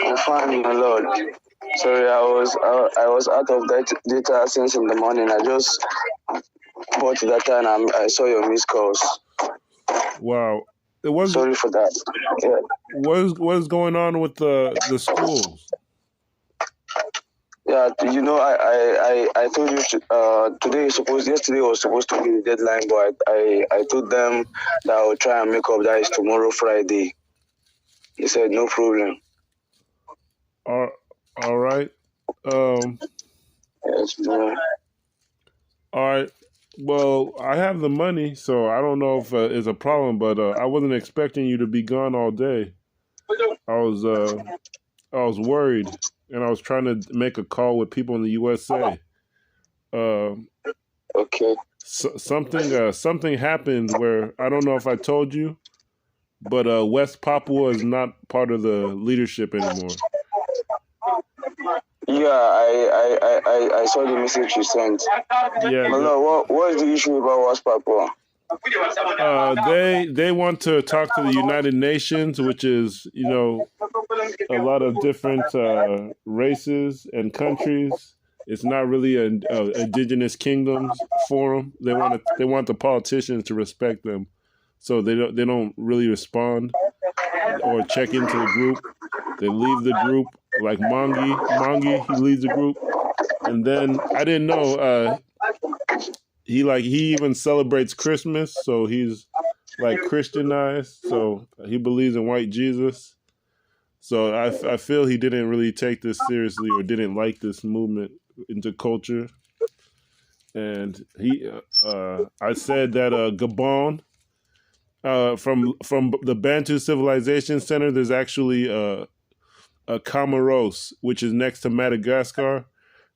I'm fine, my lord. Sorry, I was out of that data since in the morning. I just bought data and I saw your missed calls. Wow. It was. Sorry for that. Yeah. What is going on with the schools? Yeah, I told you yesterday was supposed to be the deadline, but I told them that I will try and make up. That is tomorrow, Friday. They said no problem. All right. Yes, no. All right. Well, I have the money, so I don't know if it's a problem, but I wasn't expecting you to be gone all day. I was worried, and I was trying to make a call with people in the USA. Okay. Something happened where I don't know if I told you, but West Papua is not part of the leadership anymore. Yeah, I saw the message you sent. Yeah. What is the issue about West Papua? They want to talk to the United Nations, which is, a lot of different races and countries. It's not really an indigenous kingdoms forum. They want the politicians to respect them, so they don't really respond or check into the group. They leave the group, like Mongi, he leaves the group, and then I didn't know he even celebrates Christmas, so he's like Christianized, so he believes in white Jesus. So I feel he didn't really take this seriously or didn't like this movement into culture. And I said that Gabon, from the Bantu Civilization Center, there's actually a Comoros, which is next to Madagascar.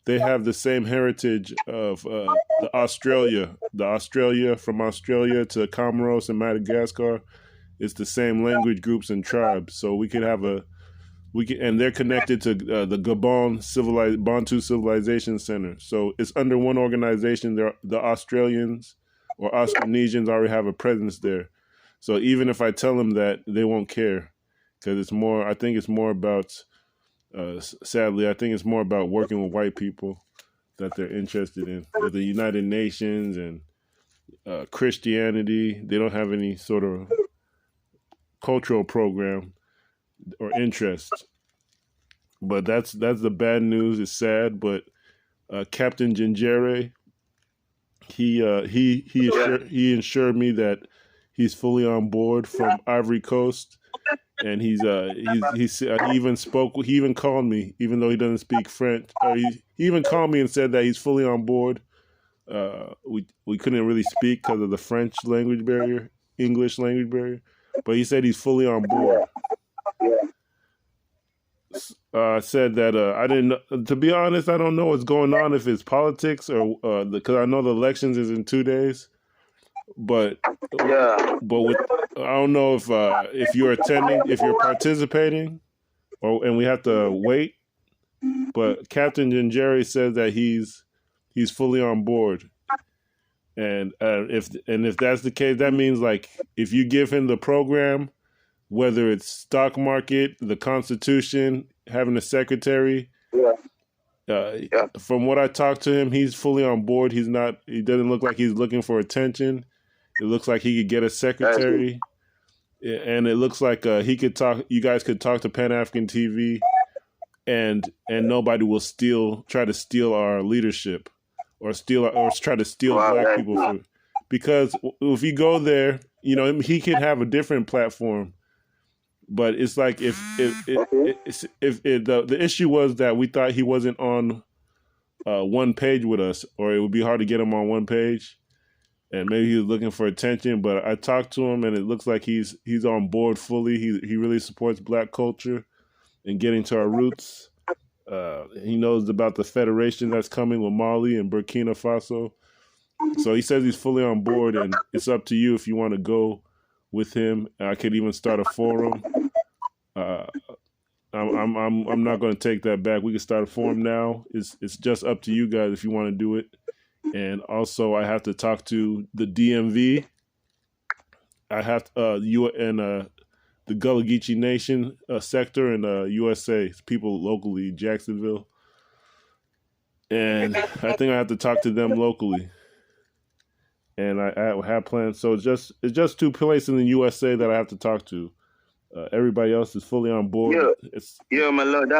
They have the same heritage of the Australia from Australia to Comoros and Madagascar. It's the same language groups and tribes. So we could have and they're connected to the Gabon Bantu Civilization Center. So it's under one organization. The Australians or Austronesians already have a presence there. So even if I tell them that, they won't care, because I think it's more about, sadly, I think it's more about working with white people that they're interested in. With the United Nations and Christianity, they don't have any sort of cultural program or interest. But that's the bad news. It's sad, but Captain Gingere, he assured me that he's fully on board from Ivory Coast, and he even called me, even though he doesn't speak French. He even called me and said that he's fully on board. We couldn't really speak because of the French language barrier, English language barrier, but he said he's fully on board. Said that I didn't. To be honest, I don't know what's going on, if it's politics or because I know the elections is in 2 days. But I don't know if you're attending, if you're participating, and we have to wait. But Captain Gingere says that he's fully on board, and if that's the case, that means like if you give him the program, whether it's stock market, the Constitution, having a secretary. From what I talked to him, he's fully on board. He doesn't look like he's looking for attention. It looks like he could get a secretary, and it looks like he could talk. You guys could talk to Pan African TV, and nobody will try to steal our leadership, or try to steal black people because if you go there, he could have a different platform. But it's like if the issue was that we thought he wasn't on one page with us, or it would be hard to get him on one page, and maybe he was looking for attention. But I talked to him, and it looks like he's on board fully. He really supports black culture and getting to our roots. He knows about the federation that's coming with Mali and Burkina Faso. So he says he's fully on board, and it's up to you if you want to go with him. I could even start a forum. I'm not going to take that back. We can start a forum now. It's just up to you guys if you want to do it. And also, I have to talk to the DMV. I have the the Gullah Geechee Nation sector in USA. It's people locally, Jacksonville, and I think I have to talk to them locally. And I have plans. So it's just two places in the USA that I have to talk to. Everybody else is fully on board. Yeah, my lord.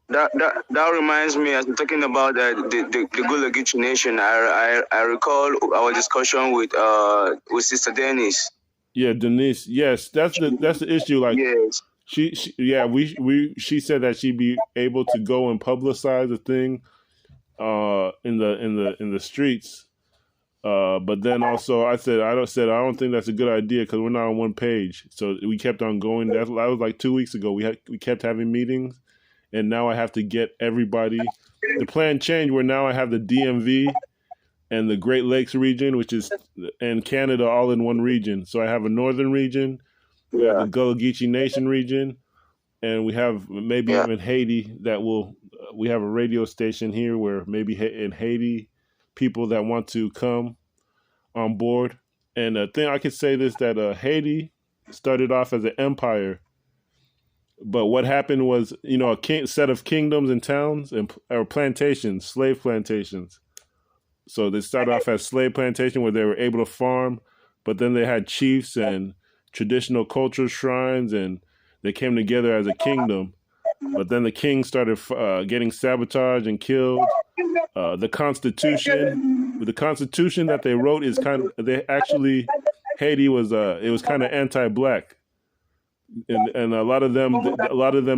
That reminds me, as we're talking about the Gullah Geechee Nation, I recall our discussion with Sister Dennis. Yeah, Denise. Yes, that's the issue. Like, yes, she she said that she'd be able to go and publicize the thing in the streets. But then also I don't think that's a good idea because we're not on one page. So we kept on going. That was like 2 weeks ago. We kept having meetings, and now I have to get everybody. The plan changed where now I have the DMV and the Great Lakes region, which is and Canada all in one region. So I have a northern region, we have the Gullah Geechee Nation region, and we have maybe even Haiti we have a radio station here where maybe in Haiti, people that want to come on board. And the thing I could say this, that Haiti started off as an empire, but what happened was, a set of kingdoms and towns or plantations, slave plantations. So they started off as slave plantation where they were able to farm, but then they had chiefs and traditional culture shrines, and they came together as a kingdom. But then the king started getting sabotaged and killed. The Constitution that they wrote is Haiti was it was kind of anti-black, and a lot of them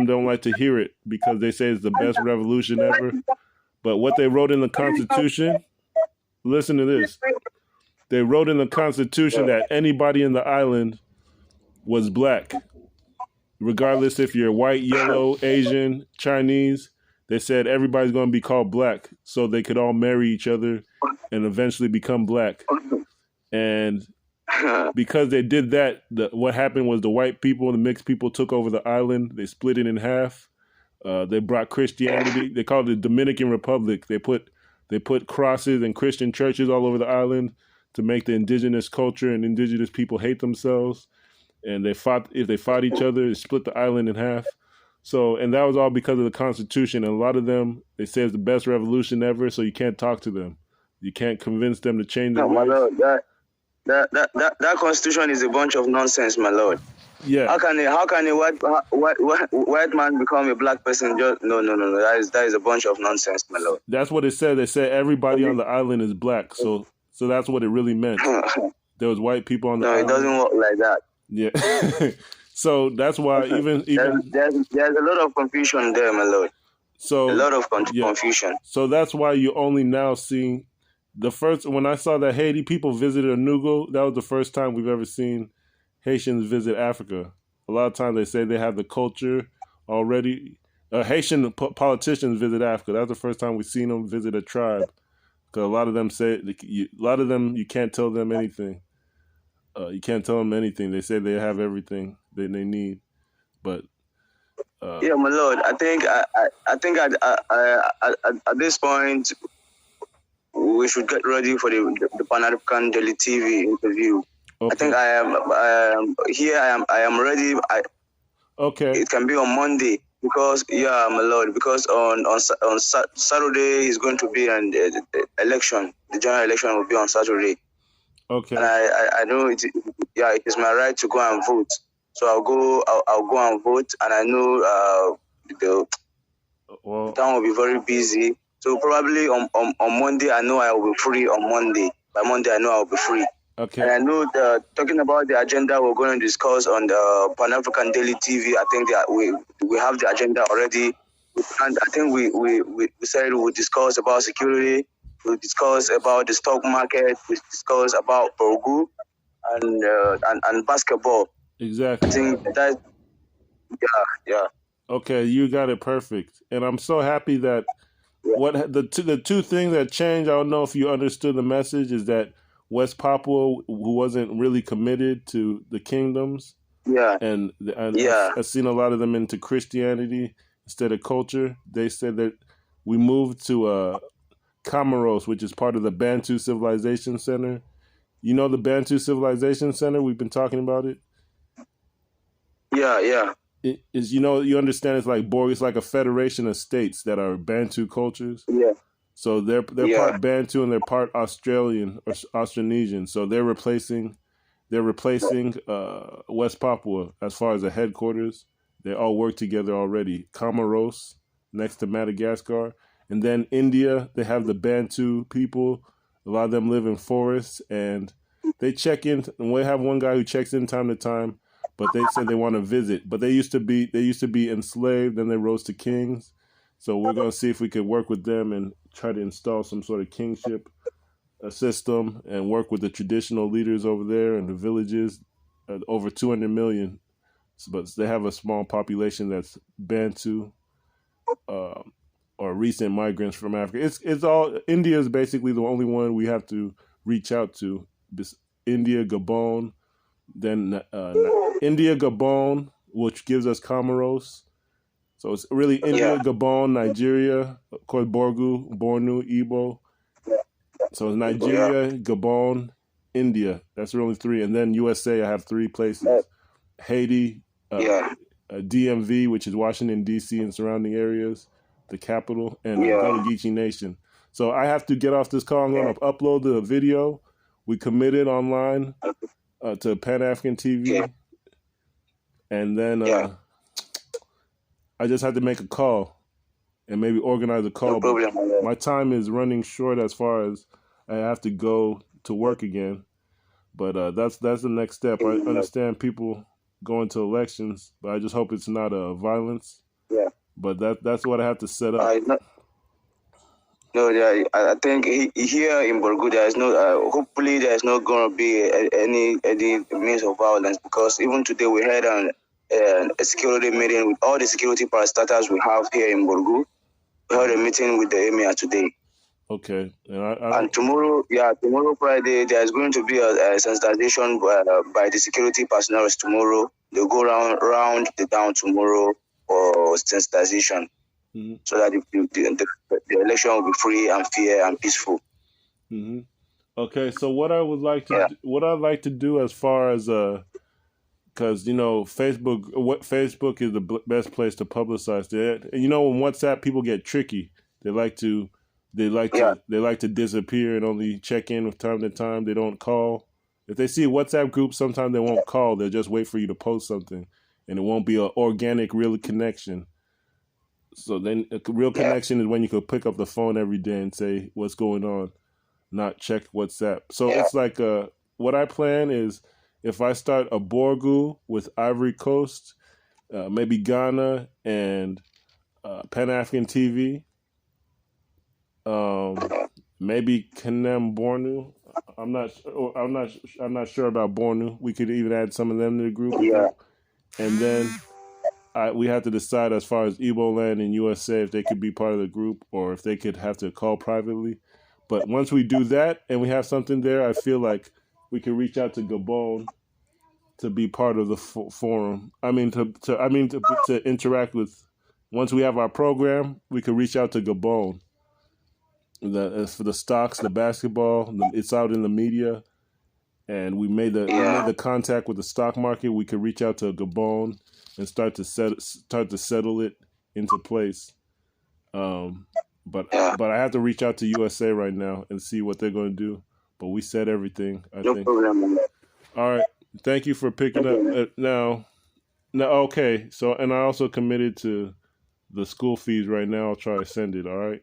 don't like to hear it because they say it's the best revolution ever. But what they wrote in the Constitution, listen to this. They wrote in the Constitution that anybody in the island was black, regardless if you're white, yellow, Asian, Chinese. They said everybody's going to be called black, so they could all marry each other and eventually become black. And because they did that, what happened was the white people and the mixed people took over the island. They split it in half. They brought Christianity. They called it the Dominican Republic. They put crosses and Christian churches all over the island to make the indigenous culture and indigenous people hate themselves. And if they fought each other, it split the island in half. So, and that was all because of the Constitution. And a lot of them, they say it's the best revolution ever, so you can't talk to them. You can't convince them to change their ways. My lord, that Constitution is a bunch of nonsense, my lord. Yeah. How can a white man become a black person? No. That is a bunch of nonsense, my lord. That's what it said. They said everybody on the island is black. So that's what it really meant. There was white people on the island. No, it doesn't work like that. Yeah. So that's why even there's a lot of confusion there, my lord. So a lot of confusion. So that's why you only now see when I saw that Haiti people visited Enugu, that was the first time we've ever seen Haitians visit Africa. A lot of times they say they have the culture already. Haitian politicians visit Africa. That's the first time we've seen them visit a tribe. Because a lot of them you can't tell them anything. You can't tell them anything. They say they have everything that they need, but yeah, my lord. I think at this point we should get ready for the Pan African Daily TV interview. Okay. I think I am ready. Okay. It can be on Monday because my lord. Because on Saturday is going to be an election. The general election will be on Saturday. Okay. And I know it is my right to go and vote. So I'll go and vote, and I know the town will be very busy. So probably on Monday, I know I will be free on Monday. By Monday, I know I will be free. Okay. And I know talking about the agenda we're going to discuss on the Pan African Daily TV. I think that we have the agenda already, and I think we said we'll discuss about security. We'll discuss about the stock market. We'll discuss about Borgu and basketball. Exactly. I think that, yeah. Okay, you got it perfect. And I'm so happy that the two things that changed, I don't know if you understood the message, is that West Papua, who wasn't really committed to the kingdoms, and I've seen a lot of them into Christianity instead of culture. They said that we moved to Comoros, which is part of the Bantu Civilization Center. You know the Bantu Civilization Center? We've been talking about it. Yeah, yeah, Is you understand it's like Borg. It's like a federation of states that are Bantu cultures. yeah, So they're yeah, part Bantu and they're part Australian or Austronesian. So they're replacing West Papua as far as the headquarters. They all work together already. Comoros next to Madagascar, and then India. They have the Bantu people. A lot of them live in forests, and they check in. And we have one guy who checks in time to time. But they said they want to visit. But they used to be enslaved, then they rose to kings. So we're gonna see if we could work with them and try to install some sort of kingship system and work with the traditional leaders over there in the villages. Over 200 million, but they have a small population that's Bantu uh, or recent migrants from Africa. It's all India is basically the only one we have to reach out to. This India, Gabon, then India, Gabon, which gives us Comoros. So it's really yeah, India, Gabon, Nigeria, of course, Bornu, Igbo. So it's yeah, Nigeria, Gabon, India. That's really three. And then USA, I have three places. Haiti, yeah, DMV, which is Washington, D.C. and surrounding areas, the capital, and yeah, Gullah Geechee Nation. So I have to get off this call. I'm going to upload the video. We committed online to Pan African yeah, TV. And then yeah. I just had to make a call and maybe organize a No call. But problem, my lord. my time is running short as far as I have to go to work again. But that's the next step. I understand people going to elections, but I just hope it's not violence. Yeah. But that's what I have to set up. No, no, yeah, I think here in Borgu there is no. Hopefully, there is not going to be any means of violence, because even today we had a security meeting with all the security parastatals we have here in Borgu. We had a meeting with the emir today. Okay, And tomorrow Friday, there is going to be a sensitization by the security personnel tomorrow. They'll go round the town tomorrow for sensitization, mm-hmm. so that the election will be free and fair and peaceful. Mm-hmm. Okay, so what I'd like to do as far as because Facebook is the best place to publicize that. And when WhatsApp people get tricky, they like to disappear and only check in from time to time. They don't call. If they see a WhatsApp group, sometimes they won't call. They'll just wait for you to post something, and it won't be an organic, real connection. So then, a real connection is when you could pick up the phone every day and say what's going on, not check WhatsApp. So it's like what I plan is if I start a Borgu with Ivory Coast, maybe Ghana and Pan African TV, maybe Kanem Bornu. I'm not sure about Bornu. We could even add some of them to the group. Yeah. And then we have to decide as far as Igbo Land and USA if they could be part of the group or if they could have to call privately. But once we do that and we have something there, I feel like we can reach out to Gabon to be part of the forum. I mean, to interact with. Once we have our program, we could reach out to Gabon. For the stocks, the basketball, it's out in the media, and we made the contact with the stock market. We could reach out to Gabon and start to settle it into place. But I have to reach out to USA right now and see what they're going to do. But we said everything. I think. Problem. All right. Thank you for picking up. Now, okay. So, and I also committed to the school fees right now. I'll try to send it. All right.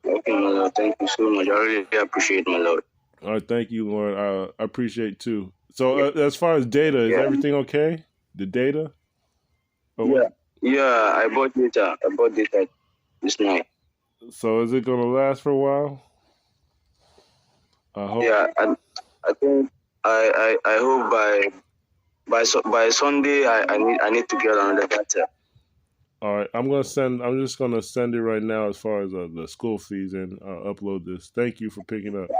Okay, my lord. Thank you so much. I really appreciate, my lord. All right. Thank you, Lauren. I appreciate too. So, as far as data, is everything okay? The data? Yeah. I bought data. This night. So, is it going to last for a while? I hope. Yeah, I think I hope by Sunday I need to get another data. All right, I'm just gonna send it right now as far as the school fees and upload this. Thank you for picking up.